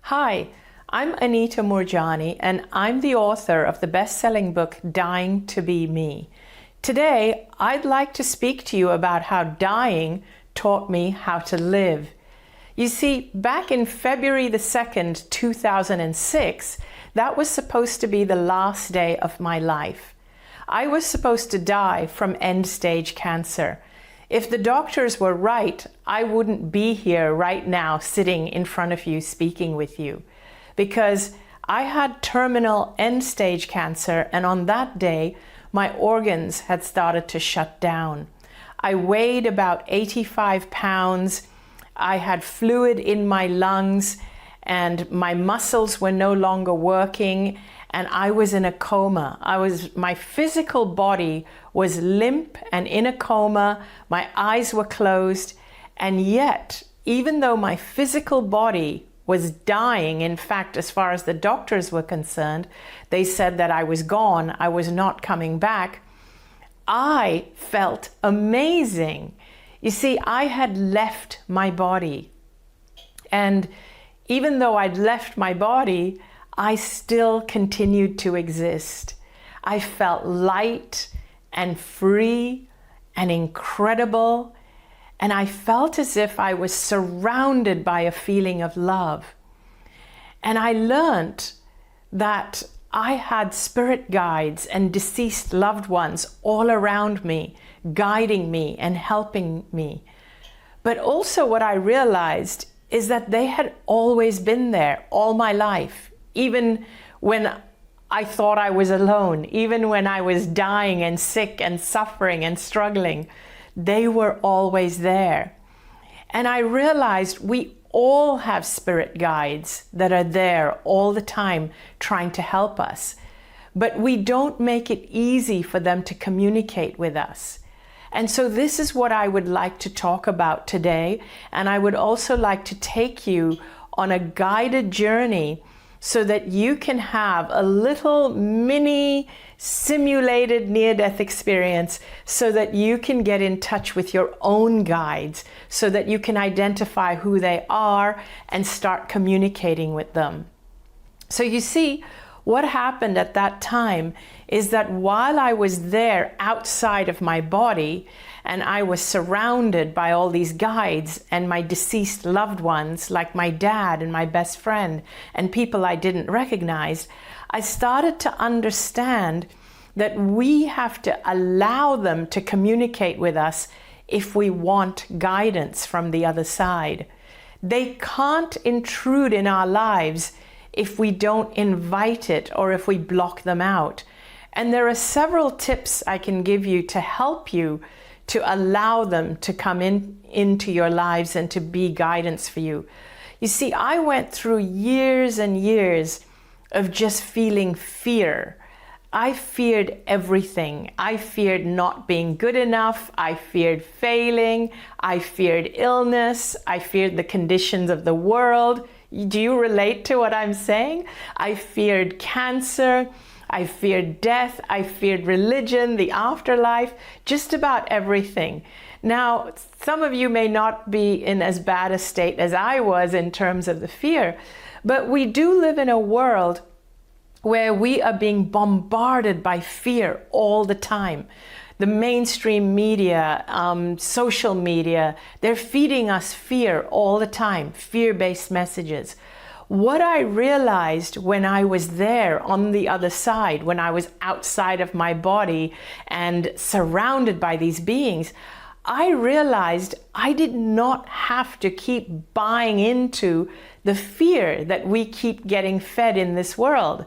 Hi, I'm Anita Moorjani, and I'm the author of the best-selling book, Dying to Be Me. Today, I'd like to speak to you about how dying taught me how to live. You see, back in February the 2nd, 2006, that was supposed to be the last day of my life. I was supposed to die from end-stage cancer. If the doctors were right, I wouldn't be here right now sitting in front of you speaking with you, because I had terminal end-stage cancer, and on that day, my organs had started to shut down. I weighed about 85 pounds. I had fluid in my lungs, and my muscles were no longer working, and I was in a coma. My physical body was limp and in a coma. My eyes were closed, and yet, even though my physical body was dying, in fact, as far as the doctors were concerned, they said that I was gone, I was not coming back, I felt amazing. You see, I had left my body. And even though I'd left my body, I still continued to exist. I felt light and free and incredible. And I felt as if I was surrounded by a feeling of love. And I learned that I had spirit guides and deceased loved ones all around me, guiding me and helping me. But also what I realized is that they had always been there all my life, even when I thought I was alone, even when I was dying and sick and suffering and struggling, they were always there. And I realized we all have spirit guides that are there all the time trying to help us, but we don't make it easy for them to communicate with us. And so this is what I would like to talk about today, and I would also like to take you on a guided journey so that you can have a little mini simulated near-death experience, so that you can get in touch with your own guides, so that you can identify who they are and start communicating with them. So you see, what happened at that time is that while I was there outside of my body and I was surrounded by all these guides and my deceased loved ones, like my dad and my best friend and people I didn't recognize, I started to understand that we have to allow them to communicate with us if we want guidance from the other side. They can't intrude in our lives if we don't invite it or if we block them out. And there are several tips I can give you to help you to allow them to come into your lives and to be guidance for you. You see, I went through years and years of just feeling fear. I feared everything. I feared not being good enough. I feared failing. I feared illness. I feared the conditions of the world. Do you relate to what I'm saying? I feared cancer. I feared death. I feared religion, the afterlife, just about everything. Now, some of you may not be in as bad a state as I was in terms of the fear, but we do live in a world where we are being bombarded by fear all the time. The mainstream media, social media, they're feeding us fear all the time, fear-based messages. What I realized when I was there on the other side, when I was outside of my body and surrounded by these beings, I realized I did not have to keep buying into the fear that we keep getting fed in this world.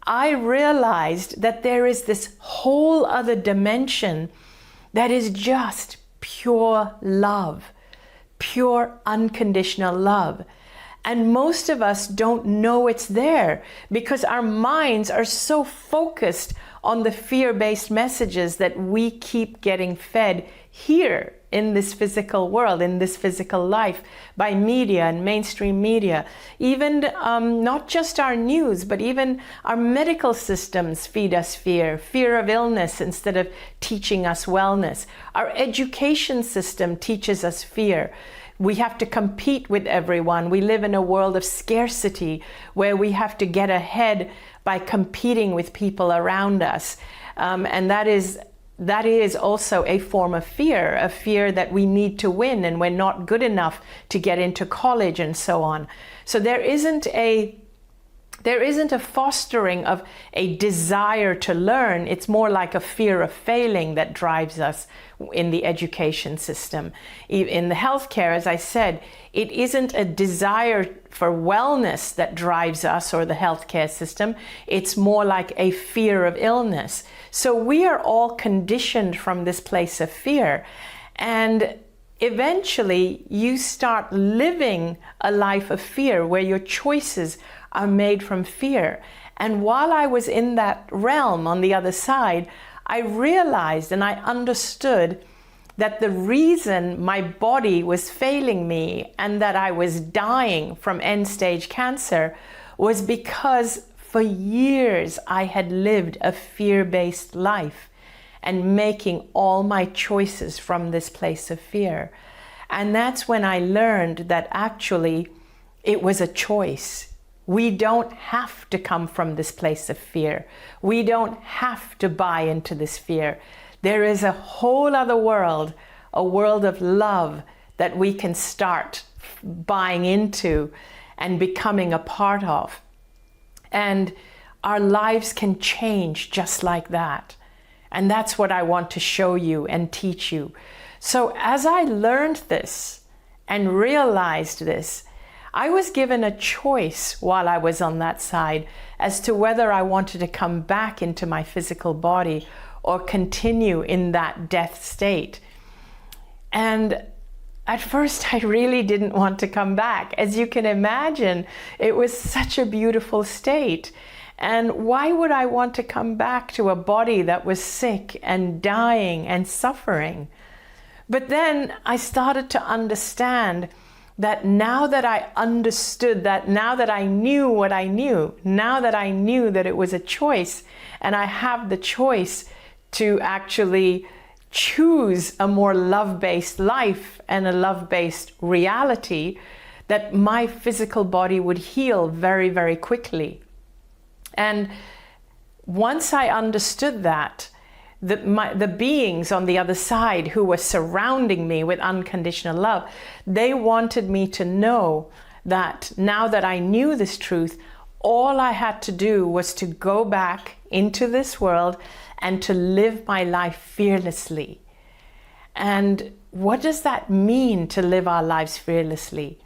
I realized that there is this whole other dimension that is just pure love, pure unconditional love. And most of us don't know it's there because our minds are so focused on the fear-based messages that we keep getting fed here in this physical world, in this physical life, by media and mainstream media. Even not just our news, but even our medical systems feed us fear, fear of illness instead of teaching us wellness. Our education system teaches us fear. We have to compete with everyone. We live in a world of scarcity where we have to get ahead by competing with people around us. And that is also a form of fear, a fear that we need to win and we're not good enough to get into college and so on. So there isn't a fostering of a desire to learn. It's more like a fear of failing that drives us in the education system. In the healthcare, as I said, it isn't a desire for wellness that drives us or the healthcare system. It's more like a fear of illness. So we are all conditioned from this place of fear. And eventually you start living a life of fear where your choices are made from fear. And while I was in that realm on the other side, I realized and I understood that the reason my body was failing me and that I was dying from end-stage cancer was because for years I had lived a fear-based life and making all my choices from this place of fear. And that's when I learned that actually it was a choice. We don't have to come from this place of fear. We don't have to buy into this fear. There is a whole other world, a world of love that we can start buying into and becoming a part of. And our lives can change just like that. And that's what I want to show you and teach you. So as I learned this and realized this, I was given a choice while I was on that side as to whether I wanted to come back into my physical body or continue in that death state. And at first I really didn't want to come back. As you can imagine, it was such a beautiful state. And why would I want to come back to a body that was sick and dying and suffering? But then I started to understand that now that I understood that, now that I knew what I knew, now that I knew that it was a choice, and I have the choice to actually choose a more love-based life and a love-based reality, that my physical body would heal very, very quickly. And once I understood that, the beings on the other side who were surrounding me with unconditional love, they wanted me to know that now that I knew this truth, all I had to do was to go back into this world and to live my life fearlessly. And what does that mean, to live our lives fearlessly?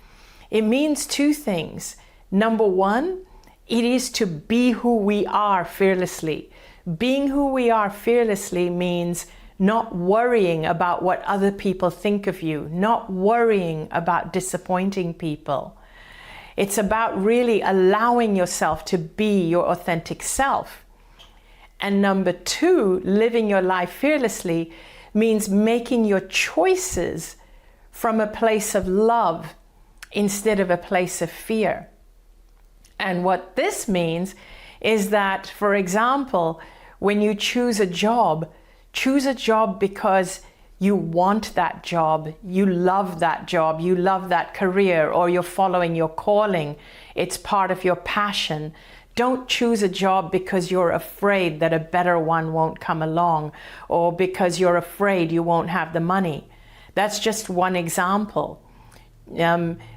It means two things. Number one, it is to be who we are fearlessly. Being who we are fearlessly means not worrying about what other people think of you, not worrying about disappointing people. It's about really allowing yourself to be your authentic self. And number two, living your life fearlessly means making your choices from a place of love instead of a place of fear. And what this means is that, for example, when you choose a job because you want that job, you love that career, or you're following your calling, it's part of your passion. Don't choose a job because you're afraid that a better one won't come along, or because you're afraid you won't have the money. That's just one example.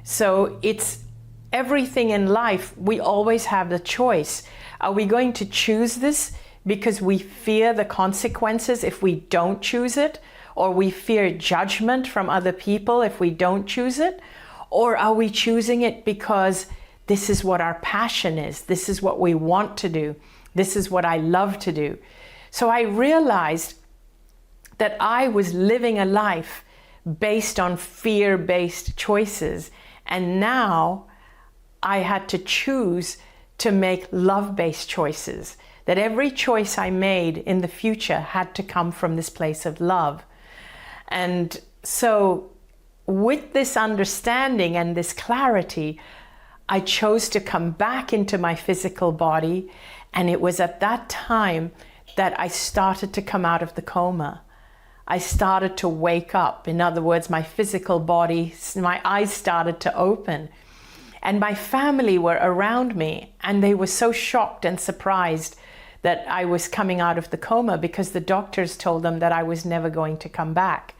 So it's everything in life, we always have the choice. Are we going to choose this because we fear the consequences if we don't choose it? Or we fear judgment from other people if we don't choose it? Or are we choosing it because this is what our passion is? This is what we want to do. This is what I love to do. So I realized that I was living a life based on fear-based choices. And now I had to choose to make love-based choices. That every choice I made in the future had to come from this place of love. And so with this understanding and this clarity, I chose to come back into my physical body. And it was at that time that I started to come out of the coma. I started to wake up. In other words, my physical body, my eyes started to open. And my family were around me, and they were so shocked and surprised that I was coming out of the coma, because the doctors told them that I was never going to come back.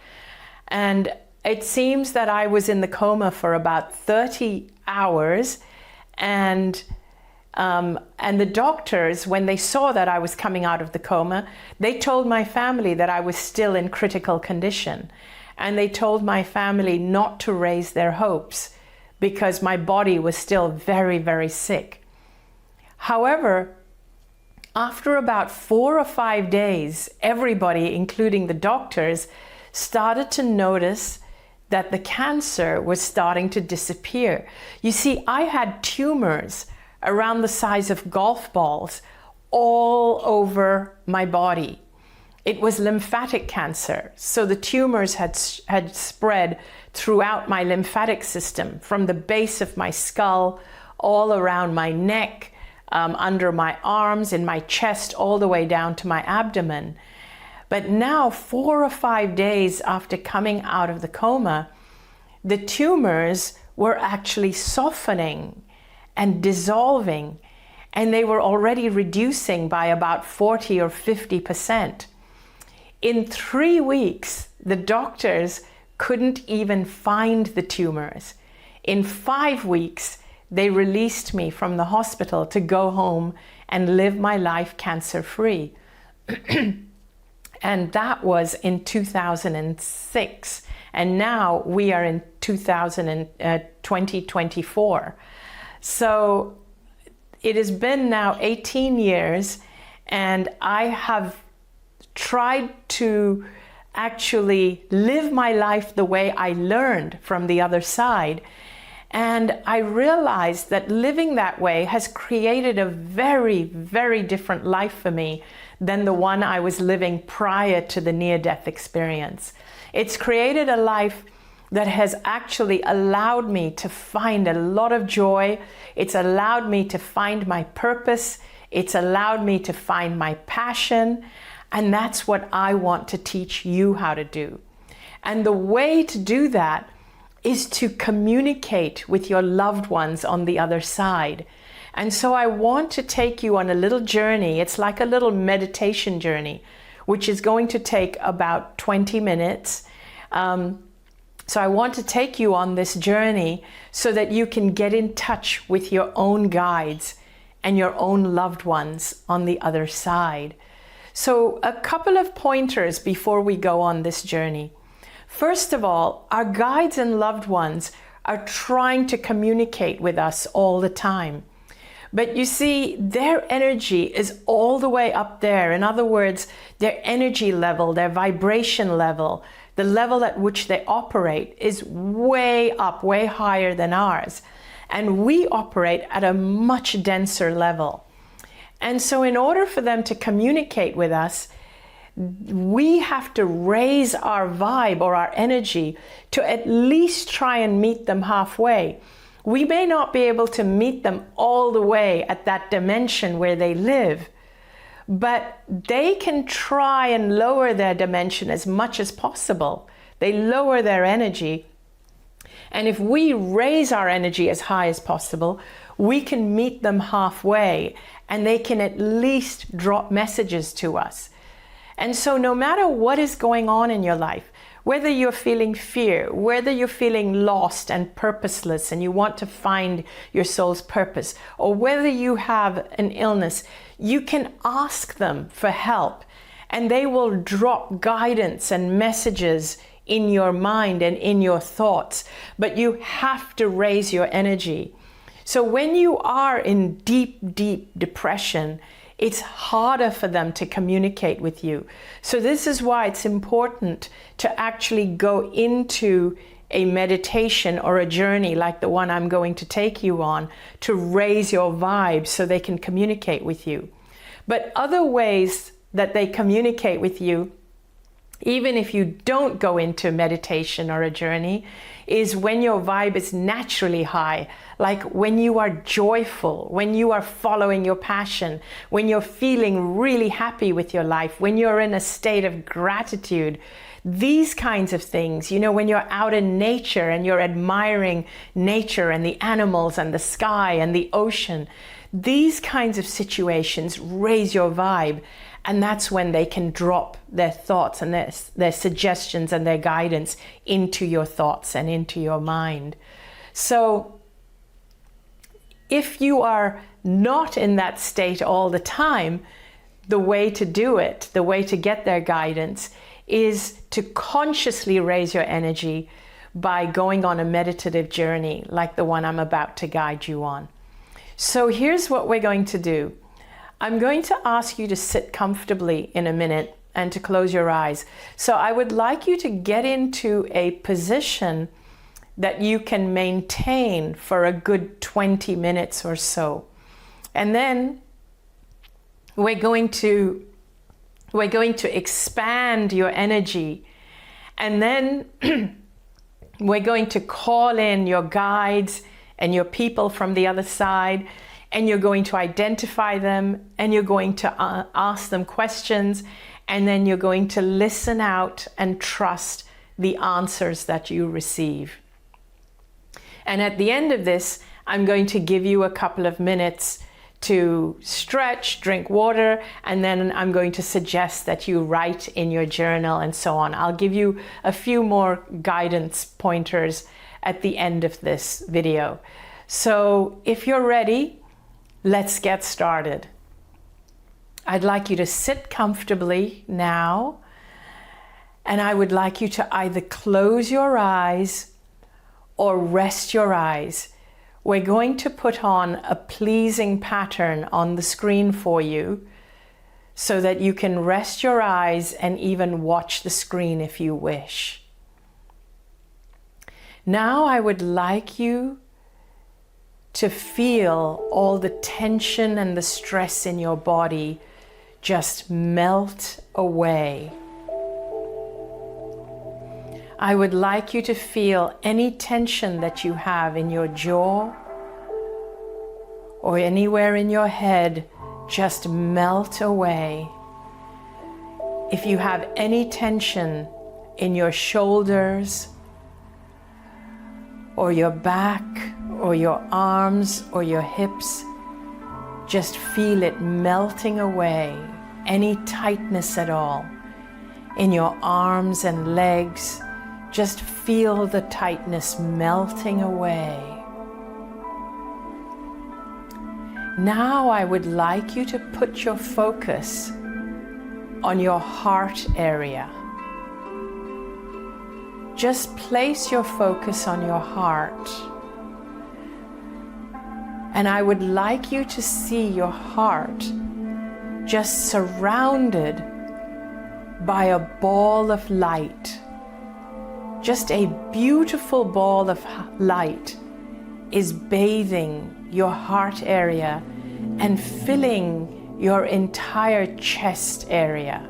And it seems that I was in the coma for about 30 hours, and the doctors, when they saw that I was coming out of the coma, they told my family that I was still in critical condition. And they told my family not to raise their hopes, because my body was still very, very sick. However, after about 4 or 5 days, everybody, including the doctors, started to notice that the cancer was starting to disappear. You see, I had tumors around the size of golf balls all over my body. It was lymphatic cancer, so the tumors had spread throughout my lymphatic system, from the base of my skull, all around my neck, under my arms, in my chest, all the way down to my abdomen. But now, 4 or 5 days after coming out of the coma, the tumors were actually softening and dissolving, and they were already reducing by about 40 or 50%. In 3 weeks, the doctors couldn't even find the tumors. In 5 weeks, they released me from the hospital to go home and live my life cancer-free. And that was in 2006. And now we are in 2024. So it has been now 18 years, and I have tried to actually live my life the way I learned from the other side. And I realized that living that way has created a very, very different life for me than the one I was living prior to the near-death experience. It's created a life that has actually allowed me to find a lot of joy. It's allowed me to find my purpose. It's allowed me to find my passion. And that's what I want to teach you how to do. And the way to do that is to communicate with your loved ones on the other side. And so I want to take you on a little journey. It's like a little meditation journey, which is going to take about 20 minutes. So I want to take you on this journey so that you can get in touch with your own guides and your own loved ones on the other side. So a couple of pointers before we go on this journey. First of all, our guides and loved ones are trying to communicate with us all the time. But you see, their energy is all the way up there. In other words, their energy level, their vibration level, the level at which they operate is way up, way higher than ours. And we operate at a much denser level. And so in order for them to communicate with us, we have to raise our vibe or our energy to at least try and meet them halfway. We may not be able to meet them all the way at that dimension where they live, but they can try and lower their dimension as much as possible. They lower their energy. And if we raise our energy as high as possible, we can meet them halfway, and they can at least drop messages to us. And so no matter what is going on in your life, whether you're feeling fear, whether you're feeling lost and purposeless and you want to find your soul's purpose, or whether you have an illness, you can ask them for help, and they will drop guidance and messages in your mind and in your thoughts. But you have to raise your energy. So when you are in deep, deep depression, it's harder for them to communicate with you. So this is why it's important to actually go into a meditation or a journey like the one I'm going to take you on to raise your vibe so they can communicate with you. But other ways that they communicate with you, even if you don't go into meditation or a journey, is when your vibe is naturally high, like when you are joyful, when you are following your passion, when you're feeling really happy with your life, when you're in a state of gratitude. These kinds of things, you know, when you're out in nature and you're admiring nature and the animals and the sky and the ocean, these kinds of situations raise your vibe. And that's when they can drop their thoughts and their suggestions and their guidance into your thoughts and into your mind. So if you are not in that state all the time, the way to do it, the way to get their guidance, is to consciously raise your energy by going on a meditative journey like the one I'm about to guide you on. So here's what we're going to do. I'm going to ask you to sit comfortably in a minute and to close your eyes. So I would like you to get into a position that you can maintain for a good 20 minutes or so. And then we're going to expand your energy. And then we're going to call in your guides and your people from the other side, and you're going to identify them, and you're going to ask them questions, and then you're going to listen out and trust the answers that you receive. And at the end of this, I'm going to give you a couple of minutes to stretch, drink water, and then I'm going to suggest that you write in your journal and so on. I'll give you a few more guidance pointers at the end of this video. So if you're ready, let's get started. I'd like you to sit comfortably now, and I would like you to either close your eyes or rest your eyes. We're going to put on a pleasing pattern on the screen for you so that you can rest your eyes and even watch the screen if you wish. Now I would like you to feel all the tension and the stress in your body just melt away. I would like you to feel any tension that you have in your jaw or anywhere in your head just melt away. If you have any tension in your shoulders or your back or your arms or your hips, just feel it melting away. Any tightness at all in your arms and legs, just feel the tightness melting away. Now I would like you to put your focus on your heart area. Just place your focus on your heart. And I would like you to see your heart just surrounded by a ball of light. Just a beautiful ball of light is bathing your heart area and filling your entire chest area.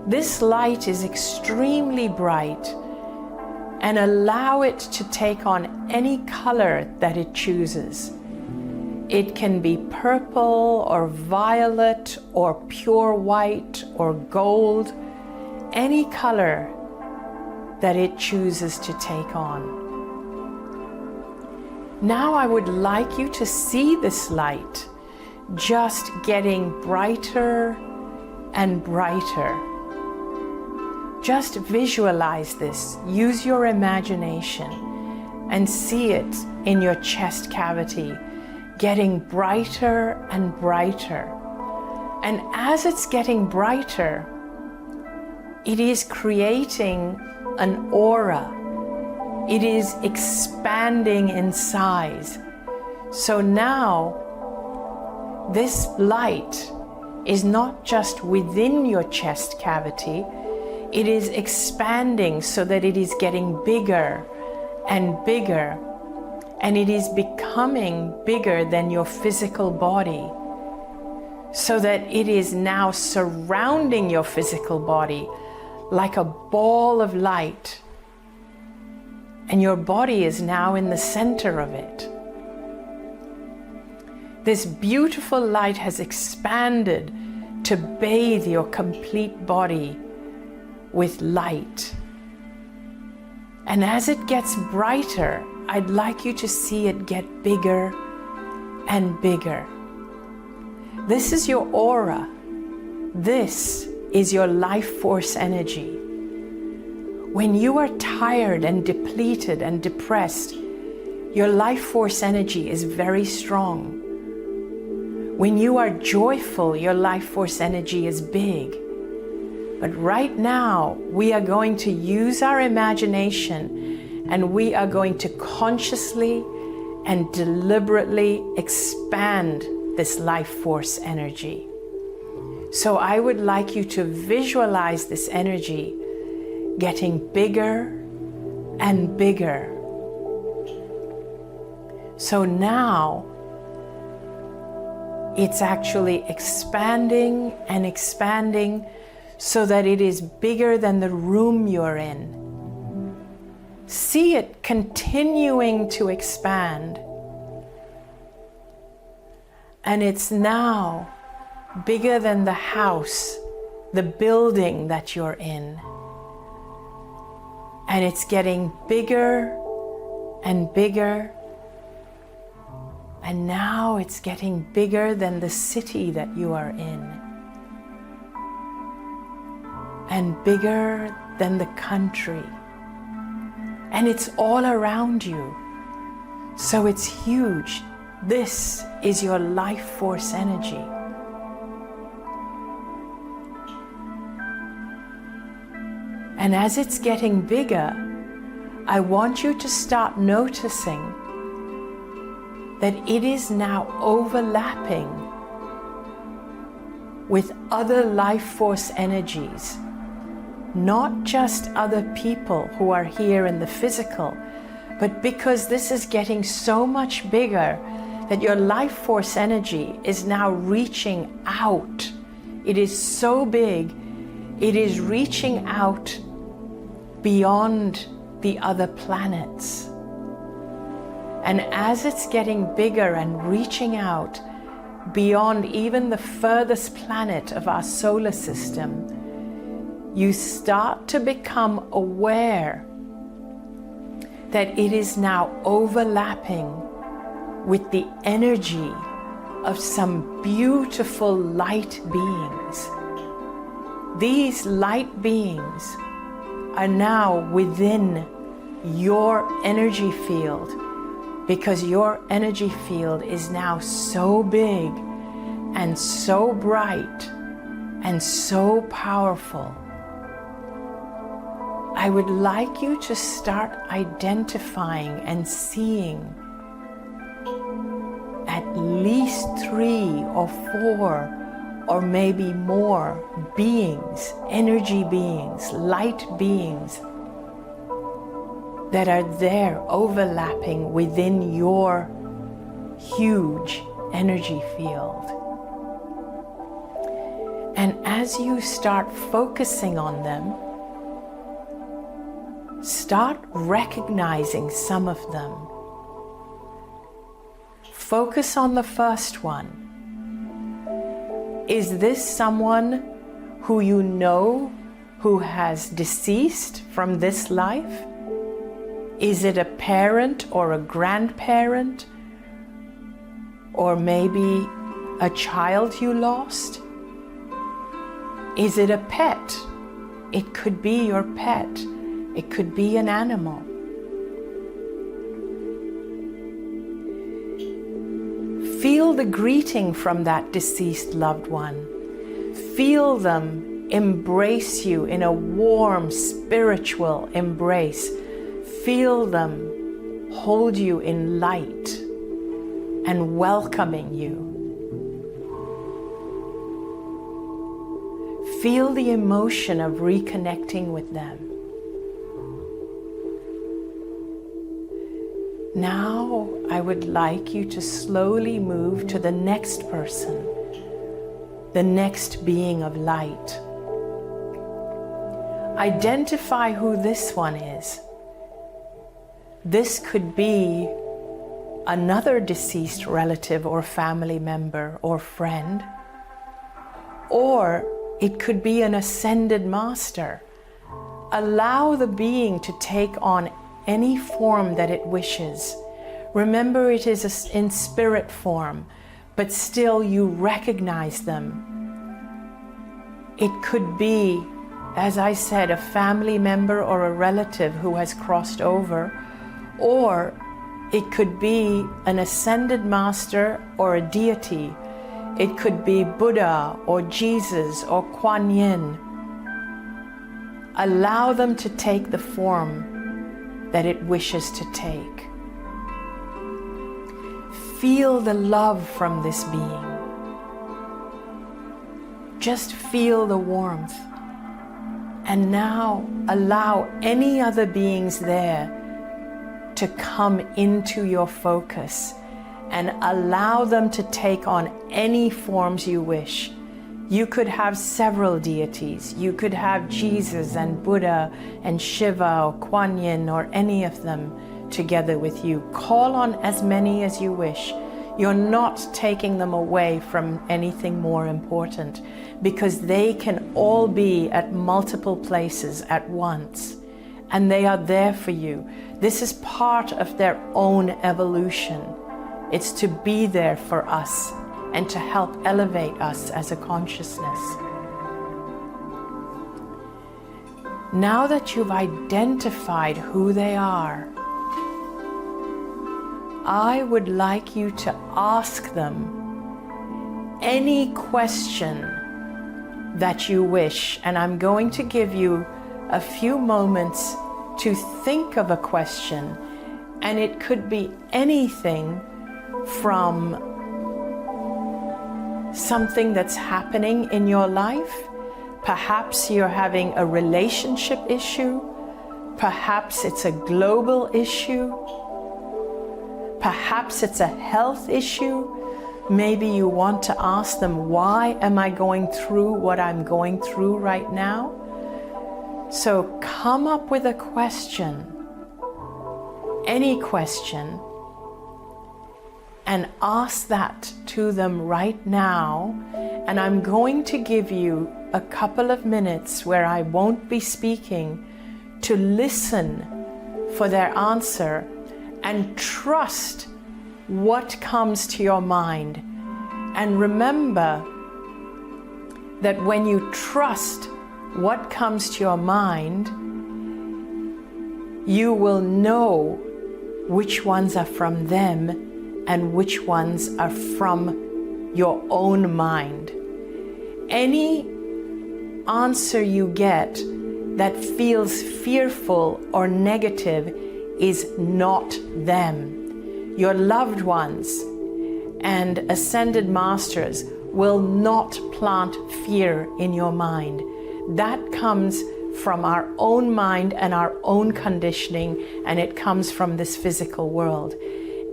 This light is extremely bright, and allow it to take on any color that it chooses. It can be purple or violet or pure white or gold, any color that it chooses to take on. Now I would like you to see this light just getting brighter and brighter. Just visualize this, use your imagination and see it in your chest cavity, getting brighter and brighter. And as it's getting brighter, it is creating an aura. It is expanding in size. So now this light is not just within your chest cavity, it is expanding so that it is getting bigger and bigger, and it is becoming bigger than your physical body, so that it is now surrounding your physical body like a ball of light, and your body is now in the center of it. This beautiful light has expanded to bathe your complete body with light. And as it gets brighter, I'd like you to see it get bigger and bigger. This is your aura. This is your life force energy. When you are tired and depleted and depressed, your life force energy is very strong. When you are joyful, your life force energy is big. But right now, we are going to use our imagination and we are going to consciously and deliberately expand this life force energy. So I would like you to visualize this energy getting bigger and bigger. So now it's actually expanding and expanding so that it is bigger than the room you're in. See it continuing to expand. And it's now bigger than the house, the building that you're in. And it's getting bigger and bigger. And now it's getting bigger than the city that you are in. And bigger than the country. And it's all around you. So it's huge. This is your life force energy. And as it's getting bigger, I want you to start noticing that it is now overlapping with other life force energies, not just other people who are here in the physical, but because this is getting so much bigger that your life force energy is now reaching out. It is so big, it is reaching out beyond the other planets. And as it's getting bigger and reaching out beyond even the furthest planet of our solar system, you start to become aware that it is now overlapping with the energy of some beautiful light beings. These light beings are now within your energy field, because your energy field is now so big and so bright and so powerful. I would like you to start identifying and seeing at least 3 or 4 or maybe more beings, energy beings, light beings that are there overlapping within your huge energy field. And as you start focusing on them, start recognizing some of them. Focus on the first one. Is this someone who you know who has deceased from this life? Is it a parent or a grandparent? Or maybe a child you lost? Is it a pet? It could be your pet. It could be an animal. Feel the greeting from that deceased loved one. Feel them embrace you in a warm, spiritual embrace. Feel them hold you in light and welcoming you. Feel the emotion of reconnecting with them. Now I would like you to slowly move to the next person, the next being of light. Identify who this one is. This could be another deceased relative or family member or friend, or it could be an ascended master, Allow the being to take on any form that it wishes. Remember, it is in spirit form, but still you recognize them. It could be, as I said, a family member or a relative who has crossed over, or it could be an ascended master or a deity. It could be Buddha or Jesus or Kuan Yin. Allow them to take the form that it wishes to take. Feel the love from this being. Just feel the warmth. And now allow any other beings there to come into your focus and allow them to take on any forms you wish. You could have several deities. You could have Jesus and Buddha and Shiva or Kuan Yin or any of them together with you. Call on as many as you wish. You're not taking them away from anything more important, because they can all be at multiple places at once, and they are there for you. This is part of their own evolution. It's to be there for us and to help elevate us as a consciousness. Now that you've identified who they are, I would like you to ask them any question that you wish. And I'm going to give you a few moments to think of a question. And it could be anything from something that's happening in your life. Perhaps you're having a relationship issue. Perhaps it's a global issue. Perhaps it's a health issue. Maybe you want to ask them, why am I going through what I'm going through right now? So come up with a question, any question, and ask that to them right now. And I'm going to give you a couple of minutes where I won't be speaking to listen for their answer and trust what comes to your mind. And remember that when you trust what comes to your mind, you will know which ones are from them and which ones are from your own mind. Any answer you get that feels fearful or negative is not them. Your loved ones and ascended masters will not plant fear in your mind. That comes from our own mind and our own conditioning, and it comes from this physical world.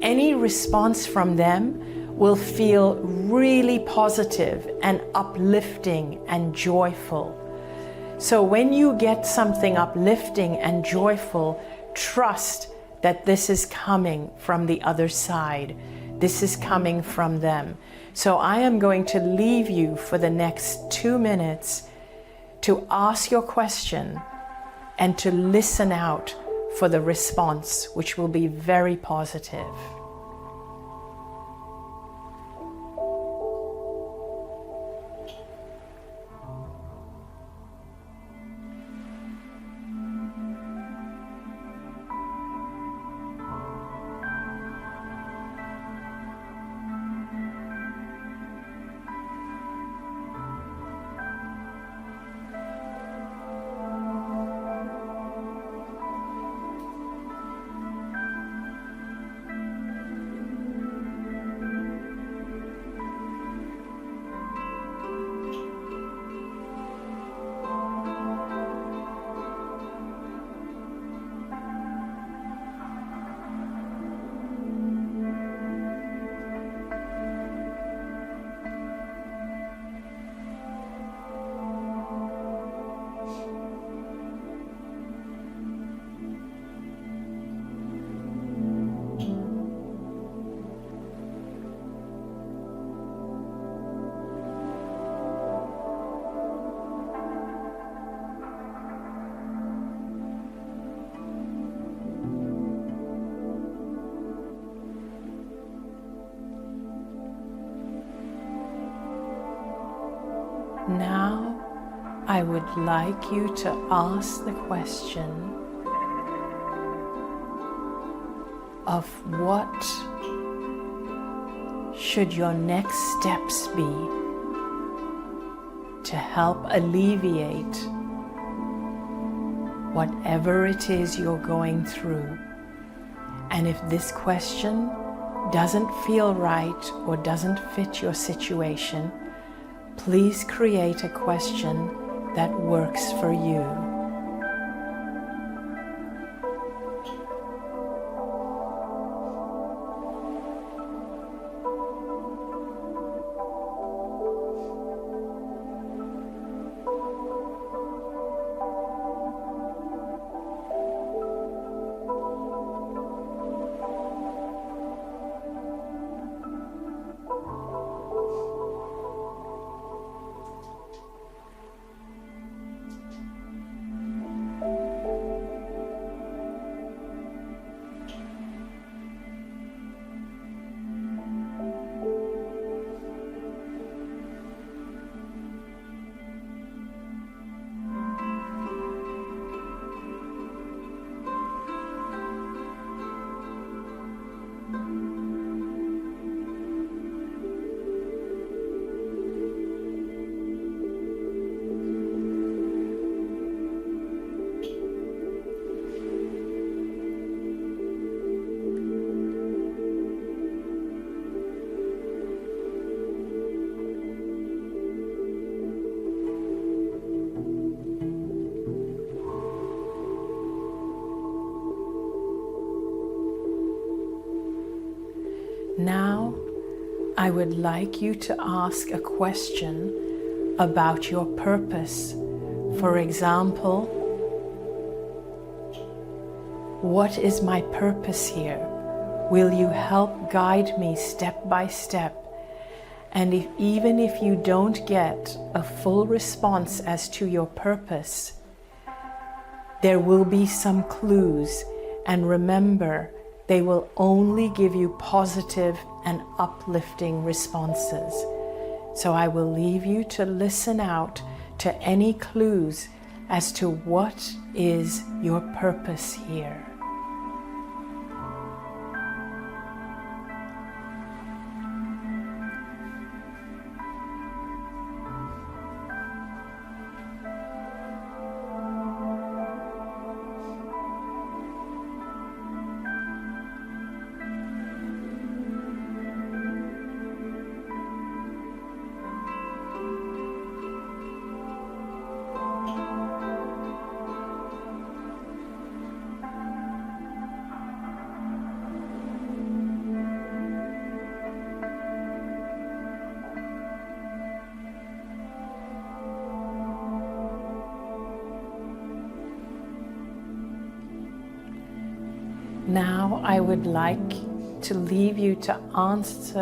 Any response from them will feel really positive and uplifting and joyful. So when you get something uplifting and joyful, trust that this is coming from the other side. This is coming from them. So I am going to leave you for the next 2 minutes to ask your question and to listen out for the response, which will be very positive. I would like you to ask the question of what should your next steps be to help alleviate whatever it is you're going through. And if this question doesn't feel right or doesn't fit your situation, please create a question that works for you. Now, I would like you to ask a question about your purpose. For example, what is my purpose here? Will you help guide me step by step? And even if you don't get a full response as to your purpose, there will be some clues, and remember, they will only give you positive and uplifting responses. So I will leave you to listen out to any clues as to what is your purpose here. Now I would like to leave you to ask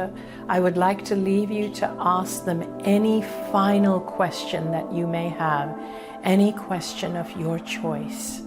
them any final question that you may have, any question of your choice.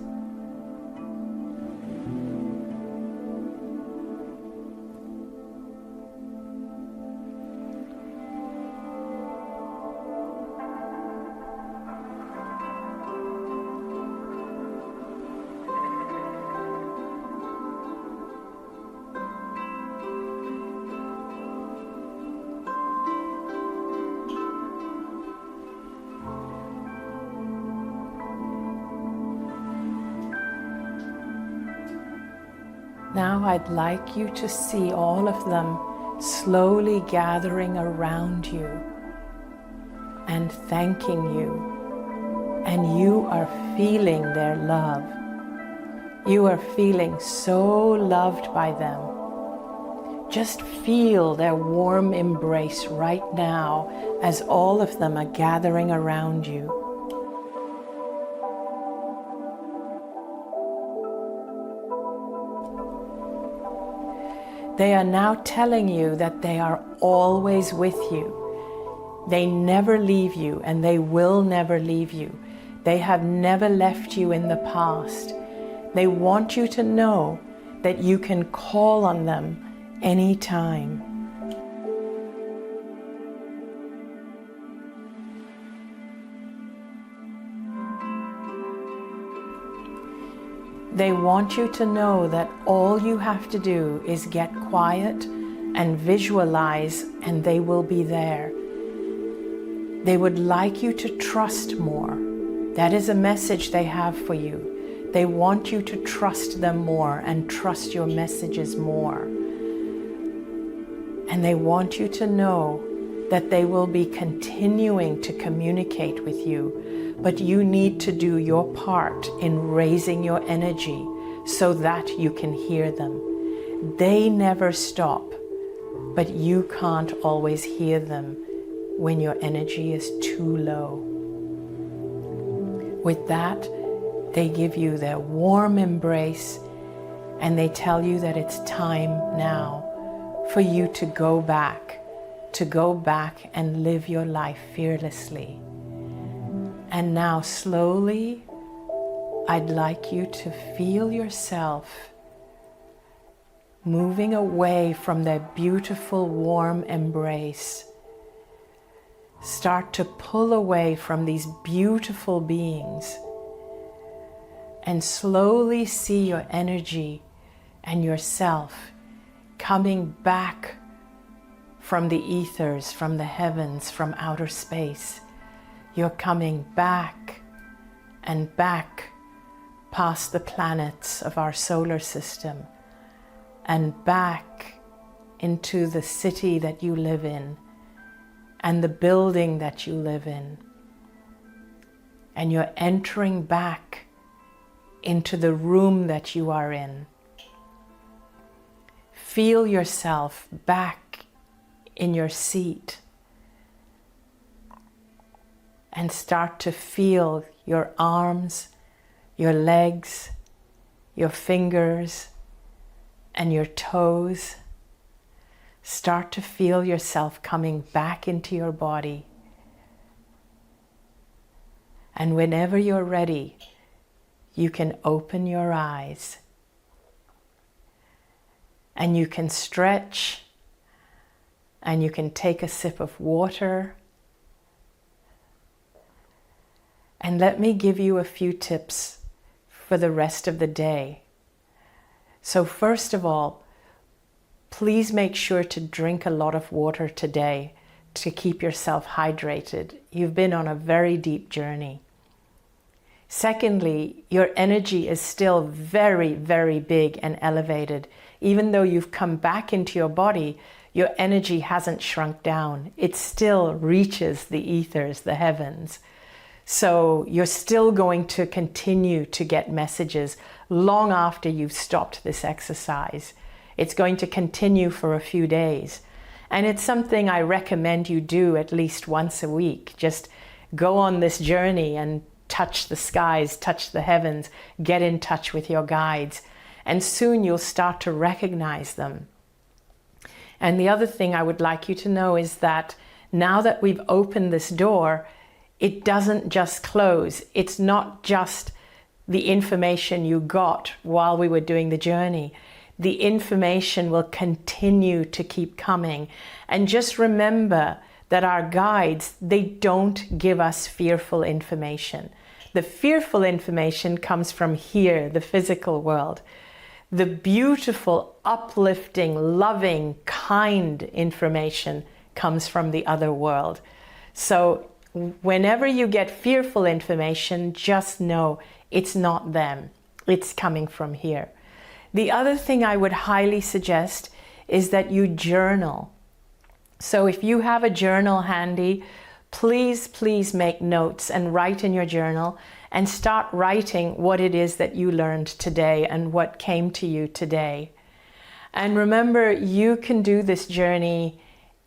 Now I'd like you to see all of them slowly gathering around you and thanking you. And you are feeling their love. You are feeling so loved by them. Just feel their warm embrace right now as all of them are gathering around you. They are now telling you that they are always with you. They never leave you, and they will never leave you. They have never left you in the past. They want you to know that you can call on them anytime. They want you to know that all you have to do is get quiet and visualize, and they will be there. They would like you to trust more. That is a message they have for you. They want you to trust them more and trust your messages more. And they want you to know that they will be continuing to communicate with you, but you need to do your part in raising your energy so that you can hear them. They never stop, but you can't always hear them when your energy is too low. With that, they give you their warm embrace and they tell you that it's time now for you to go back and live your life fearlessly. And now slowly, I'd like you to feel yourself moving away from their beautiful warm embrace. Start to pull away from these beautiful beings and slowly see your energy and yourself coming back from the ethers, from the heavens, from outer space. You're coming back and back past the planets of our solar system and back into the city that you live in and the building that you live in. And you're entering back into the room that you are in. Feel yourself back in your seat and start to feel your arms, your legs, your fingers, and your toes. Start to feel yourself coming back into your body. And whenever you're ready, you can open your eyes and you can stretch and you can take a sip of water. And let me give you a few tips for the rest of the day. So first of all, please make sure to drink a lot of water today to keep yourself hydrated. You've been on a very deep journey. Secondly, your energy is still very, very big and elevated. Even though you've come back into your body, your energy hasn't shrunk down. It still reaches the ethers, the heavens. So you're still going to continue to get messages long after you've stopped this exercise. It's going to continue for a few days. And it's something I recommend you do at least once a week. Just go on this journey and touch the skies, touch the heavens, get in touch with your guides. And soon you'll start to recognize them. And the other thing I would like you to know is that now that we've opened this door, it doesn't just close. It's not just the information you got while we were doing the journey. The information will continue to keep coming. And just remember that our guides, they don't give us fearful information. The fearful information comes from here, the physical world. The beautiful, uplifting, loving, kind information comes from the other world. So whenever you get fearful information, just know it's not them. It's coming from here. The other thing I would highly suggest is that you journal. So if you have a journal handy, please make notes and write in your journal and start writing what it is that you learned today and what came to you today. And remember, you can do this journey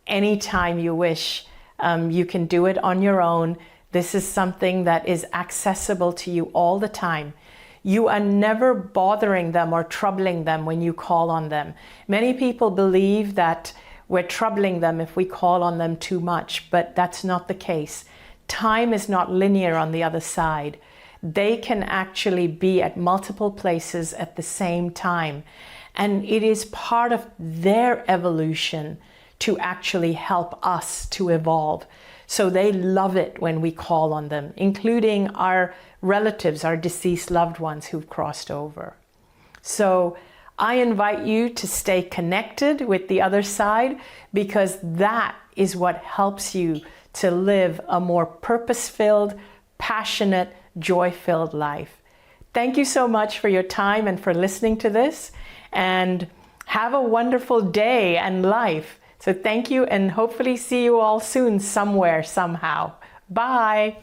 anytime you wish. You can do it on your own. This is something that is accessible to you all the time. You are never bothering them or troubling them when you call on them. Many people believe that we're troubling them if we call on them too much, but that's not the case. Time is not linear on the other side. They can actually be at multiple places at the same time. And it is part of their evolution to actually help us to evolve. So they love it when we call on them, including our relatives, our deceased loved ones who've crossed over. So I invite you to stay connected with the other side, because that is what helps you to live a more purpose-filled, passionate, joy-filled life. Thank you so much for your time and for listening to this, and have a wonderful day and life. So thank you, and hopefully see you all soon somewhere, somehow. Bye.